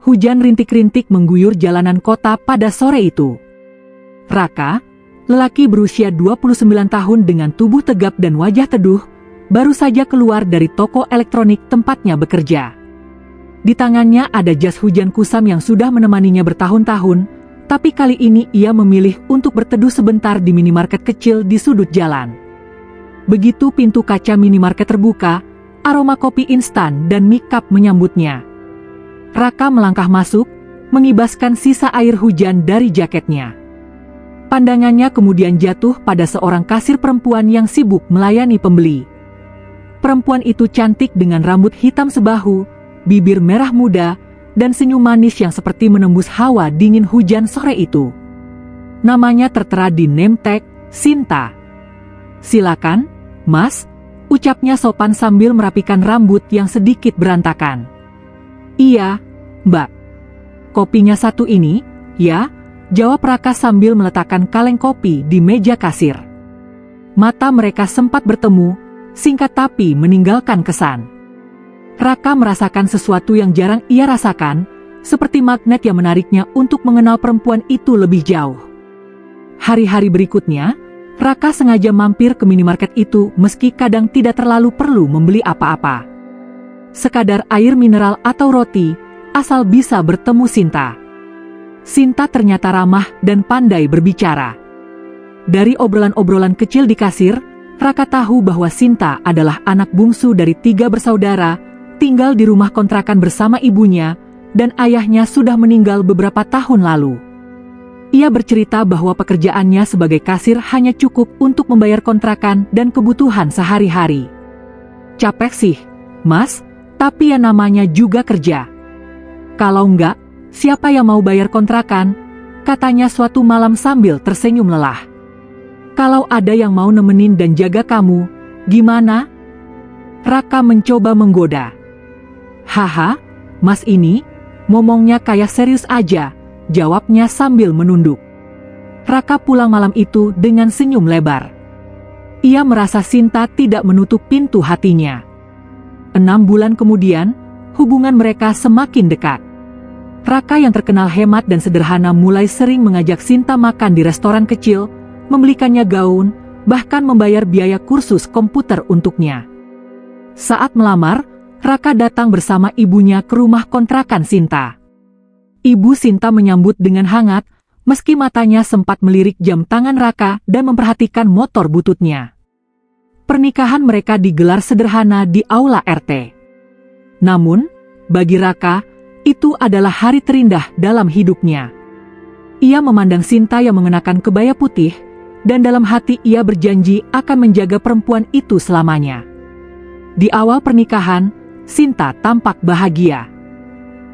Hujan rintik-rintik mengguyur jalanan kota pada sore itu. Raka, lelaki berusia 29 tahun dengan tubuh tegap dan wajah teduh, baru saja keluar dari toko elektronik tempatnya bekerja. Di tangannya ada jas hujan kusam yang sudah menemaninya bertahun-tahun, tapi kali ini ia memilih untuk berteduh sebentar di minimarket kecil di sudut jalan. Begitu pintu kaca minimarket terbuka, aroma kopi instan dan mie cup menyambutnya. Raka melangkah masuk, mengibaskan sisa air hujan dari jaketnya. Pandangannya kemudian jatuh pada seorang kasir perempuan yang sibuk melayani pembeli. Perempuan itu cantik dengan rambut hitam sebahu, bibir merah muda, dan senyum manis yang seperti menembus hawa dingin hujan sore itu. Namanya tertera di name tag, Sinta. "Silakan, Mas," ucapnya sopan sambil merapikan rambut yang sedikit berantakan. "Iya, Mbak. Kopinya satu ini, ya?" jawab Raka sambil meletakkan kaleng kopi di meja kasir. Mata mereka sempat bertemu, singkat tapi meninggalkan kesan. Raka merasakan sesuatu yang jarang ia rasakan, seperti magnet yang menariknya untuk mengenal perempuan itu lebih jauh. Hari-hari berikutnya, Raka sengaja mampir ke minimarket itu meski kadang tidak terlalu perlu membeli apa-apa. Sekadar air mineral atau roti, asal bisa bertemu Sinta. Sinta ternyata ramah dan pandai berbicara. Dari obrolan-obrolan kecil di kasir, Raka tahu bahwa Sinta adalah anak bungsu dari 3 bersaudara, tinggal di rumah kontrakan bersama ibunya, dan ayahnya sudah meninggal beberapa tahun lalu. Ia bercerita bahwa pekerjaannya sebagai kasir hanya cukup untuk membayar kontrakan dan kebutuhan sehari-hari. "Capek sih, Mas, tapi ya namanya juga kerja. Kalau enggak, siapa yang mau bayar kontrakan?" katanya suatu malam sambil tersenyum lelah. "Kalau ada yang mau nemenin dan jaga kamu, gimana?" Raka mencoba menggoda. "Haha, Mas ini, ngomongnya kayak serius aja," jawabnya sambil menunduk. Raka pulang malam itu dengan senyum lebar. Ia merasa Sinta tidak menutup pintu hatinya. 6 bulan kemudian, hubungan mereka semakin dekat. Raka yang terkenal hemat dan sederhana mulai sering mengajak Sinta makan di restoran kecil, membelikannya gaun, bahkan membayar biaya kursus komputer untuknya. Saat melamar, Raka datang bersama ibunya ke rumah kontrakan Sinta. Ibu Sinta menyambut dengan hangat, meski matanya sempat melirik jam tangan Raka dan memperhatikan motor bututnya. Pernikahan mereka digelar sederhana di aula RT. Namun, bagi Raka, itu adalah hari terindah dalam hidupnya. Ia memandang Sinta yang mengenakan kebaya putih, dan dalam hati ia berjanji akan menjaga perempuan itu selamanya. Di awal pernikahan, Sinta tampak bahagia.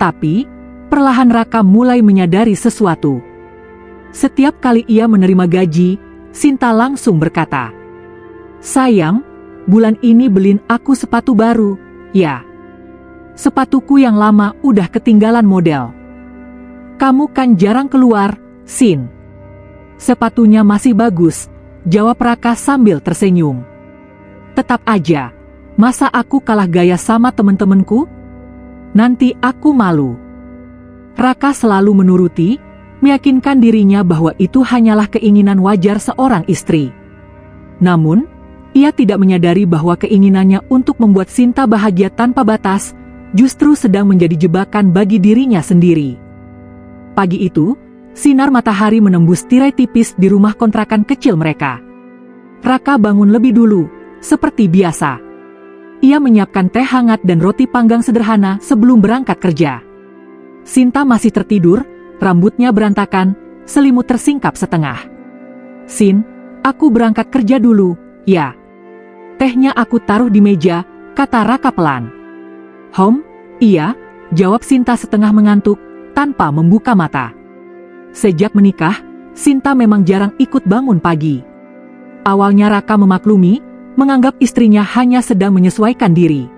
Tapi, perlahan Raka mulai menyadari sesuatu. Setiap kali ia menerima gaji, Sinta langsung berkata, "Sayang, bulan ini beliin aku sepatu baru, ya. Sepatuku yang lama udah ketinggalan model. Kamu kan jarang keluar, Sin." "Sepatunya masih bagus," jawab Raka sambil tersenyum. "Tetap aja, masa aku kalah gaya sama temen-temenku? Nanti aku malu." Raka selalu menuruti, meyakinkan dirinya bahwa itu hanyalah keinginan wajar seorang istri. Namun, ia tidak menyadari bahwa keinginannya untuk membuat Sinta bahagia tanpa batas, justru sedang menjadi jebakan bagi dirinya sendiri. Pagi itu, sinar matahari menembus tirai tipis di rumah kontrakan kecil mereka. Raka bangun lebih dulu, seperti biasa. Ia menyiapkan teh hangat dan roti panggang sederhana sebelum berangkat kerja. Sinta masih tertidur, rambutnya berantakan, selimut tersingkap setengah. "Sin, aku berangkat kerja dulu, ya. Tehnya aku taruh di meja," kata Raka pelan. Iya," jawab Sinta setengah mengantuk, tanpa membuka mata. Sejak menikah, Sinta memang jarang ikut bangun pagi. Awalnya Raka memaklumi, menganggap istrinya hanya sedang menyesuaikan diri.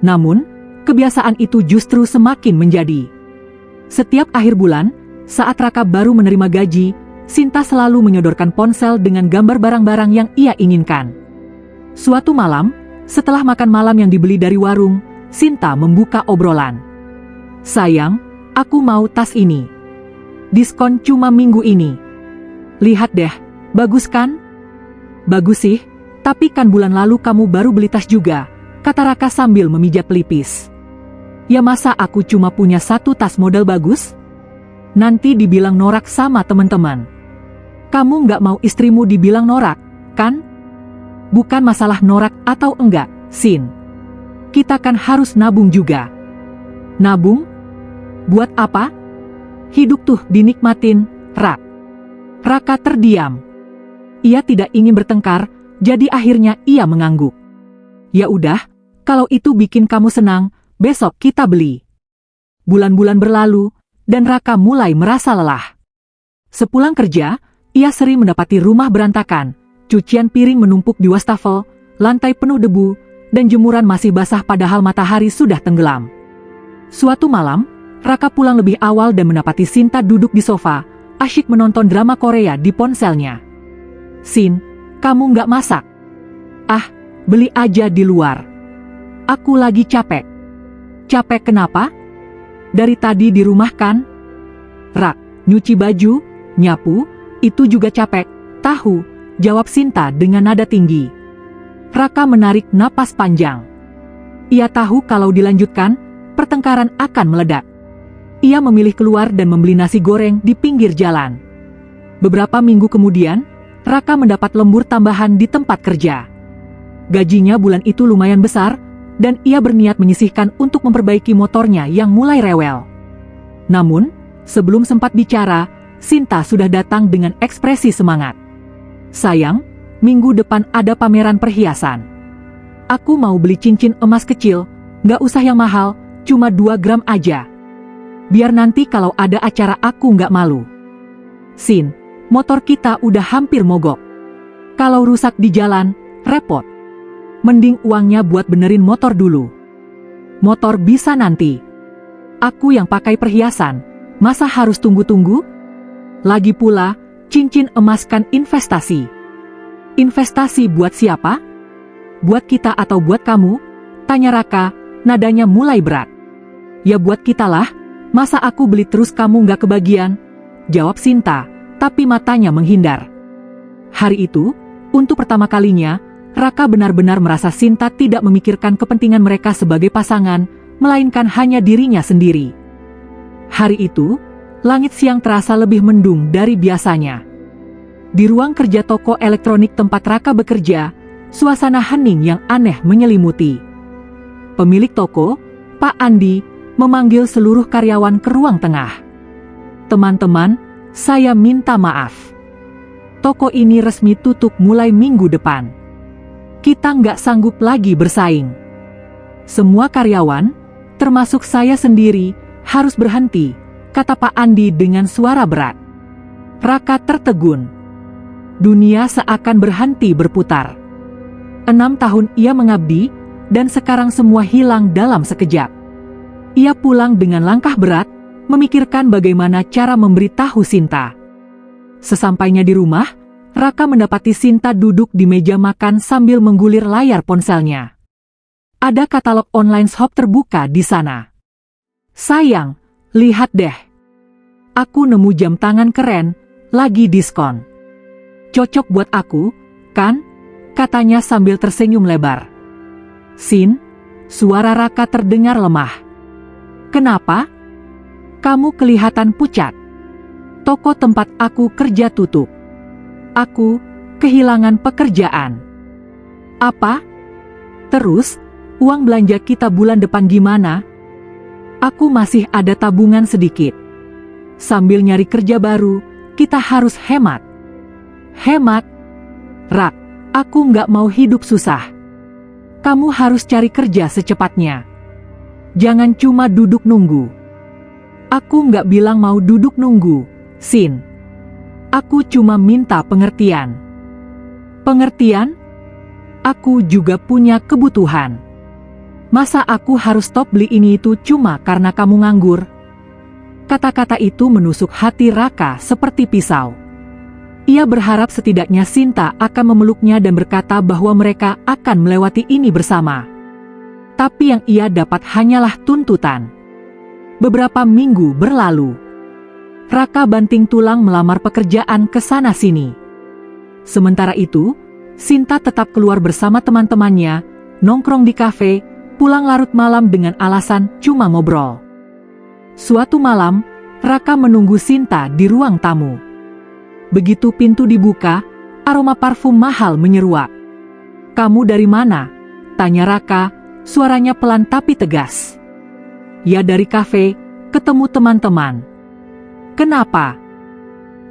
Namun, kebiasaan itu justru semakin menjadi. Setiap akhir bulan, saat Raka baru menerima gaji, Sinta selalu menyodorkan ponsel dengan gambar barang-barang yang ia inginkan. Suatu malam, setelah makan malam yang dibeli dari warung, Sinta membuka obrolan. "Sayang, Aku mau tas ini. Diskon cuma minggu ini. Lihat deh, bagus kan? Bagus sih, tapi kan bulan lalu kamu baru beli tas juga, kata Raka sambil memijat pelipis. Ya masa aku cuma punya satu tas model bagus? Nanti dibilang norak sama teman-teman. Kamu nggak mau istrimu dibilang norak, kan? Bukan masalah norak atau enggak, Sin. Kita kan harus nabung juga. Nabung? Buat apa? Hidup tuh dinikmatin, Rak. Raka terdiam. Ia tidak ingin bertengkar, jadi akhirnya ia mengangguk. Ya udah, kalau itu bikin kamu senang, besok kita beli. Bulan-bulan berlalu, dan Raka mulai merasa lelah. Sepulang kerja, ia sering mendapati rumah berantakan, cucian piring menumpuk di wastafel, lantai penuh debu, dan jemuran masih basah padahal matahari sudah tenggelam. Suatu malam, Raka pulang lebih awal dan mendapati Sinta duduk di sofa, asyik menonton drama Korea di ponselnya. Sin, kamu nggak masak? Ah, beli aja di luar. Aku lagi capek. Capek kenapa? Dari tadi di rumah kan? Rak, nyuci baju, nyapu, itu juga capek, tahu, jawab Sinta dengan nada tinggi. Raka menarik napas panjang. Ia tahu kalau dilanjutkan, pertengkaran akan meledak. Ia memilih keluar dan membeli nasi goreng di pinggir jalan. Beberapa minggu kemudian, Raka mendapat lembur tambahan di tempat kerja. Gajinya bulan itu lumayan besar, dan ia berniat menyisihkan untuk memperbaiki motornya yang mulai rewel. Namun, sebelum sempat bicara, Sinta sudah datang dengan ekspresi semangat. Sayang, minggu depan ada pameran perhiasan. Aku mau beli cincin emas kecil, nggak usah yang mahal, cuma 2 gram aja. Biar nanti kalau ada acara aku nggak malu. Sin, motor kita udah hampir mogok. Kalau rusak di jalan, repot. Mending uangnya buat benerin motor dulu. Motor bisa nanti. Aku yang pakai perhiasan, masa harus tunggu-tunggu? Lagi pula, cincin emas kan investasi. Investasi buat siapa? Buat kita atau buat kamu? Tanya Raka, nadanya mulai berat. Ya buat kita lah, masa aku beli terus kamu nggak kebagian? Jawab Sinta, tapi matanya menghindar. Hari itu, untuk pertama kalinya, Raka benar-benar merasa Sinta tidak memikirkan kepentingan mereka sebagai pasangan, melainkan hanya dirinya sendiri. Hari itu, langit siang terasa lebih mendung dari biasanya. Di ruang kerja toko elektronik tempat Raka bekerja, suasana hening yang aneh menyelimuti. Pemilik toko, Pak Andi, memanggil seluruh karyawan ke ruang tengah. Teman-teman, saya minta maaf. Toko ini resmi tutup mulai minggu depan. Kita nggak sanggup lagi bersaing. Semua karyawan, termasuk saya sendiri, harus berhenti, kata Pak Andi dengan suara berat. Raka tertegun. Dunia seakan berhenti berputar. 6 tahun ia mengabdi, dan sekarang semua hilang dalam sekejap. Ia pulang dengan langkah berat, memikirkan bagaimana cara memberitahu Sinta. Sesampainya di rumah, Raka mendapati Sinta duduk di meja makan sambil menggulir layar ponselnya. Ada katalog online shop terbuka di sana. Sayang, lihat deh. Aku nemu jam tangan keren, lagi diskon. Cocok buat aku, kan? Katanya sambil tersenyum lebar. Sin, suara Raka terdengar lemah. Kenapa? Kamu kelihatan pucat. Toko tempat aku kerja tutup. Aku kehilangan pekerjaan. Apa? Terus, uang belanja kita bulan depan gimana? Aku masih ada tabungan sedikit. Sambil nyari kerja baru, kita harus hemat. Hemat? Rak, aku nggak mau hidup susah. Kamu harus cari kerja secepatnya. Jangan cuma duduk nunggu. Aku nggak bilang mau duduk nunggu, Sin. Aku cuma minta pengertian. Pengertian? Aku juga punya kebutuhan. Masa aku harus stop beli ini itu cuma karena kamu nganggur? Kata-kata itu menusuk hati Raka seperti pisau. Ia berharap setidaknya Sinta akan memeluknya dan berkata bahwa mereka akan melewati ini bersama. Tapi yang ia dapat hanyalah tuntutan. Beberapa minggu berlalu. Raka banting tulang melamar pekerjaan ke sana-sini. Sementara itu, Sinta tetap keluar bersama teman-temannya, nongkrong di kafe, pulang larut malam dengan alasan cuma ngobrol. Suatu malam, Raka menunggu Sinta di ruang tamu. Begitu pintu dibuka, aroma parfum mahal menyeruak. "Kamu dari mana?" tanya Raka, suaranya pelan tapi tegas. "Ya dari kafe, ketemu teman-teman." "Kenapa?"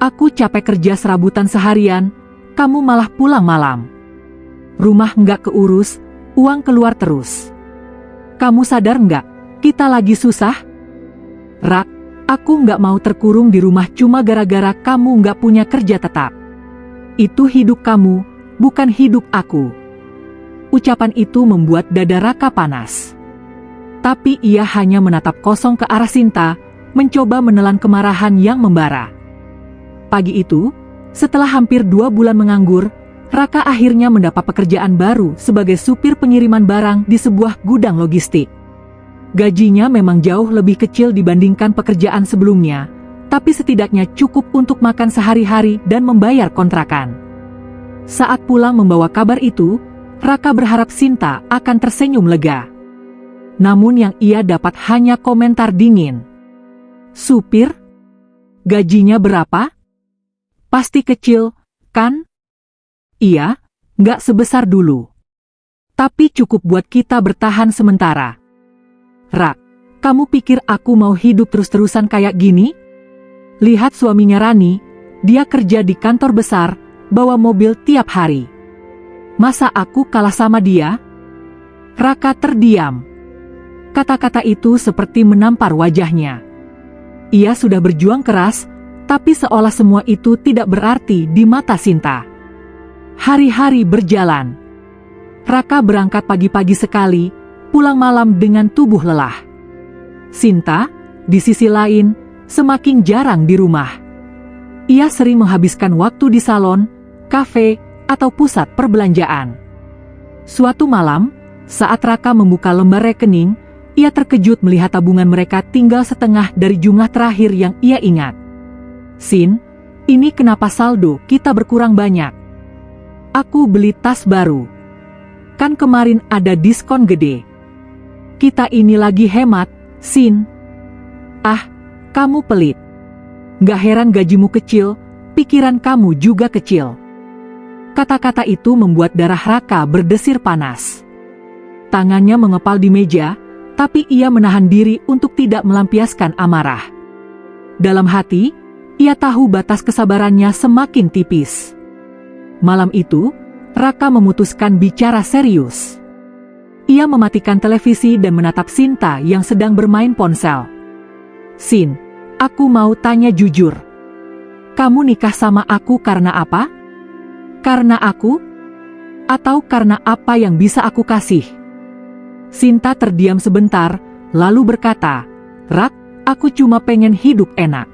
"Aku capek kerja serabutan seharian, kamu malah pulang malam. Rumah nggak keurus, uang keluar terus. Kamu sadar nggak, kita lagi susah?" "Rak, aku nggak mau terkurung di rumah cuma gara-gara kamu nggak punya kerja tetap. Itu hidup kamu, bukan hidup aku." Ucapan itu membuat dada Raka panas. Tapi ia hanya menatap kosong ke arah Sinta, mencoba menelan kemarahan yang membara. Pagi itu, setelah hampir 2 bulan menganggur, Raka akhirnya mendapat pekerjaan baru sebagai supir pengiriman barang di sebuah gudang logistik. Gajinya memang jauh lebih kecil dibandingkan pekerjaan sebelumnya, tapi setidaknya cukup untuk makan sehari-hari dan membayar kontrakan. Saat pulang membawa kabar itu, Raka berharap Sinta akan tersenyum lega. Namun yang ia dapat hanya komentar dingin. "Supir? Gajinya berapa? Pasti kecil, kan?" "Iya, nggak sebesar dulu. Tapi cukup buat kita bertahan sementara." "Rak, kamu pikir aku mau hidup terus-terusan kayak gini?" Lihat suaminya Rani, dia kerja di kantor besar, bawa mobil tiap hari. "Masa aku kalah sama dia?" Raka terdiam. Kata-kata itu seperti menampar wajahnya. Ia sudah berjuang keras, tapi seolah semua itu tidak berarti di mata Sinta. Hari-hari berjalan. Raka berangkat pagi-pagi sekali, pulang malam dengan tubuh lelah. Sinta, di sisi lain, semakin jarang di rumah. Ia sering menghabiskan waktu di salon, kafe, atau pusat perbelanjaan. Suatu malam, saat Raka membuka lembar rekening, ia terkejut melihat tabungan mereka tinggal setengah dari jumlah terakhir yang ia ingat. "Sin, ini kenapa saldo kita berkurang banyak?" "Aku beli tas baru. Kan kemarin ada diskon gede. Kita ini lagi hemat, Sin." "Ah, kamu pelit. Gak heran gajimu kecil, pikiran kamu juga kecil." Kata-kata itu membuat darah Raka berdesir panas. Tangannya mengepal di meja, tapi ia menahan diri untuk tidak melampiaskan amarah. Dalam hati, ia tahu batas kesabarannya semakin tipis. Malam itu, Raka memutuskan bicara serius. Ia mematikan televisi dan menatap Sinta yang sedang bermain ponsel. "Sin, aku mau tanya jujur. Kamu nikah sama aku karena apa? Karena aku? Atau karena apa yang bisa aku kasih?" Sinta terdiam sebentar, lalu berkata, "Rak, aku cuma pengen hidup enak.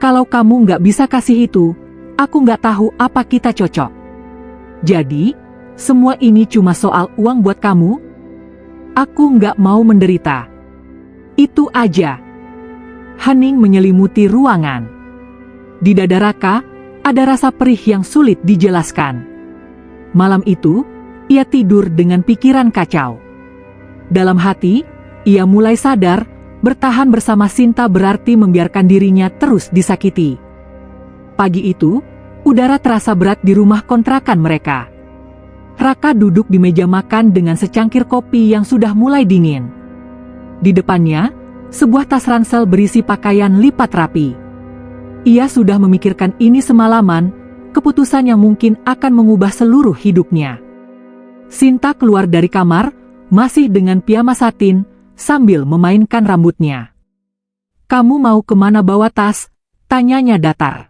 Kalau kamu nggak bisa kasih itu, aku nggak tahu apa kita cocok. Jadi, semua ini cuma soal uang buat kamu? Aku nggak mau menderita. Itu aja." Hening menyelimuti ruangan. Di dada Raka, ada rasa perih yang sulit dijelaskan. Malam itu, ia tidur dengan pikiran kacau. Dalam hati, ia mulai sadar, bertahan bersama Sinta berarti membiarkan dirinya terus disakiti. Pagi itu, udara terasa berat di rumah kontrakan mereka. Raka duduk di meja makan dengan secangkir kopi yang sudah mulai dingin. Di depannya, sebuah tas ransel berisi pakaian lipat rapi. Ia sudah memikirkan ini semalaman, keputusan yang mungkin akan mengubah seluruh hidupnya. Sinta keluar dari kamar, masih dengan piyama satin, sambil memainkan rambutnya. "Kamu mau kemana bawa tas?" tanyanya datar.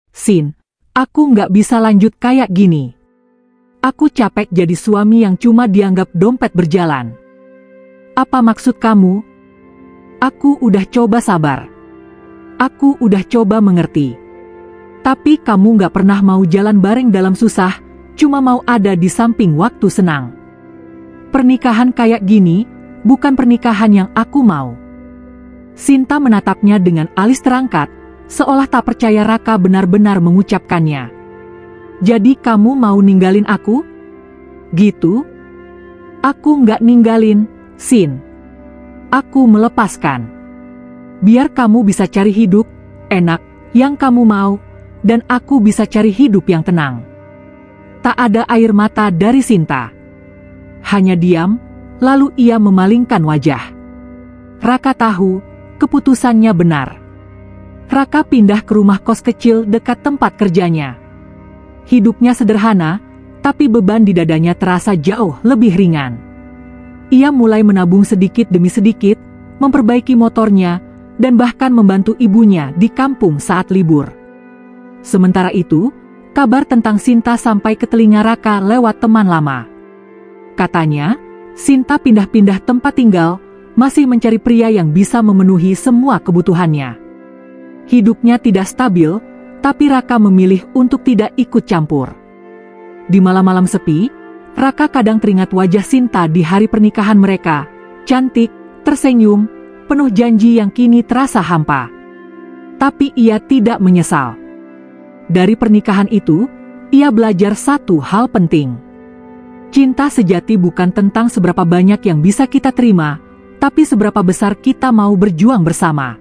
"Sin, aku nggak bisa lanjut kayak gini. Aku capek jadi suami yang cuma dianggap dompet berjalan." "Apa maksud kamu?" "Aku udah coba sabar. Aku udah coba mengerti. Tapi kamu nggak pernah mau jalan bareng dalam susah, cuma mau ada di samping waktu senang. Pernikahan kayak gini, bukan pernikahan yang aku mau." Sinta menatapnya dengan alis terangkat, seolah tak percaya Raka benar-benar mengucapkannya. Jadi kamu mau ninggalin aku? Gitu? Aku nggak ninggalin, Sin. Aku melepaskan. Biar kamu bisa cari hidup enak yang kamu mau, dan aku bisa cari hidup yang tenang. Tak ada air mata dari Sinta. Hanya diam, lalu ia memalingkan wajah. Raka tahu, keputusannya benar. Raka pindah ke rumah kos kecil dekat tempat kerjanya. Hidupnya sederhana, tapi beban di dadanya terasa jauh lebih ringan. Ia mulai menabung sedikit demi sedikit, memperbaiki motornya, dan bahkan membantu ibunya di kampung saat libur. Sementara itu, kabar tentang Sinta sampai ke telinga Raka lewat teman lama. Katanya, Sinta pindah-pindah tempat tinggal, masih mencari pria yang bisa memenuhi semua kebutuhannya. Hidupnya tidak stabil, tapi Raka memilih untuk tidak ikut campur. Di malam-malam sepi, Raka kadang teringat wajah Sinta di hari pernikahan mereka, cantik, tersenyum, penuh janji yang kini terasa hampa. Tapi ia tidak menyesal. Dari pernikahan itu, ia belajar satu hal penting. Cinta sejati bukan tentang seberapa banyak yang bisa kita terima, tapi seberapa besar kita mau berjuang bersama.